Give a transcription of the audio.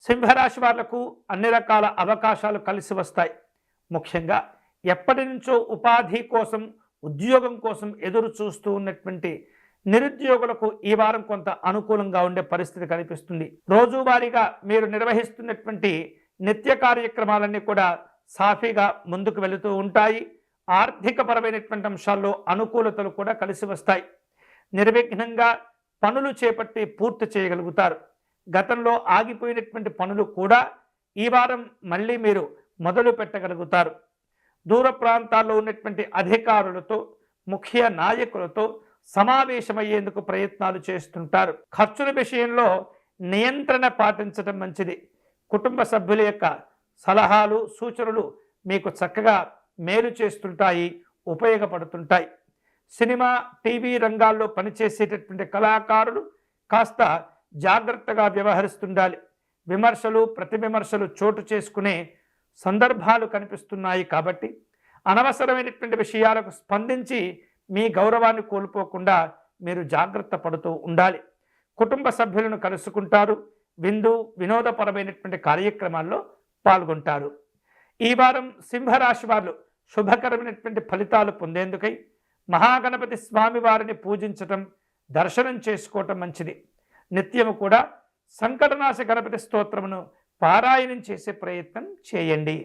సింహరాశి వాళ్లకు అన్ని రకాల అవకాశాలు కలిసి వస్తాయి. ముఖ్యంగా ఎప్పటి నుంచో ఉపాధి కోసం, ఉద్యోగం కోసం ఎదురు చూస్తూ ఉన్నటువంటి నిరుద్యోగులకు ఈ వారం కొంత అనుకూలంగా ఉండే పరిస్థితి కనిపిస్తుంది. రోజువారీగా మీరు నిర్వహిస్తున్నటువంటి నిత్య కార్యక్రమాలన్నీ కూడా సాఫీగా ముందుకు వెళుతూ ఉంటాయి. ఆర్థికపరమైనటువంటి అంశాల్లో అనుకూలతలు కూడా కలిసి వస్తాయి. నిర్విఘ్నంగా పనులు చేపట్టి పూర్తి చేయగలుగుతారు. గతంలో ఆగిపోయినటువంటి పనులు కూడా ఈ వారం మళ్ళీ మీరు మొదలు పెట్టగలుగుతారు. దూర ప్రాంతాల్లో ఉన్నటువంటి అధికారులతో, ముఖ్య నాయకులతో సమావేశమయ్యేందుకు ప్రయత్నాలు చేస్తుంటారు. ఖర్చుల విషయంలో నియంత్రణ పాటించడం మంచిది. కుటుంబ సభ్యుల యొక్క సలహాలు, సూచనలు మీకు చక్కగా మేలు చేస్తుంటాయి, ఉపయోగపడుతుంటాయి. సినిమా, టీవీ రంగాల్లో పనిచేసేటటువంటి కళాకారులు కాస్త జాగ్రత్తగా వ్యవహరిస్తుండాలి. విమర్శలు, ప్రతివిమర్శలు చోటు చేసుకునే సందర్భాలు కనిపిస్తున్నాయి. కాబట్టి అనవసరమైనటువంటి విషయాలకు స్పందించి మీ గౌరవాన్ని కోల్పోకుండా మీరు జాగ్రత్త పడుతూ ఉండాలి. కుటుంబ సభ్యులను కలుసుకుంటారు. వినోదపరమైనటువంటి కార్యక్రమాల్లో పాల్గొంటారు. ఈ వారం సింహరాశి వారు శుభకరమైనటువంటి ఫలితాలు పొందేందుకై మహాగణపతి స్వామి వారిని పూజించటం, దర్శనం చేసుకోవటం మంచిది. నిత్యము కూడా సంకటనాశ గణపతి స్తోత్రమును పారాయణం చేసే ప్రయత్నం చేయండి.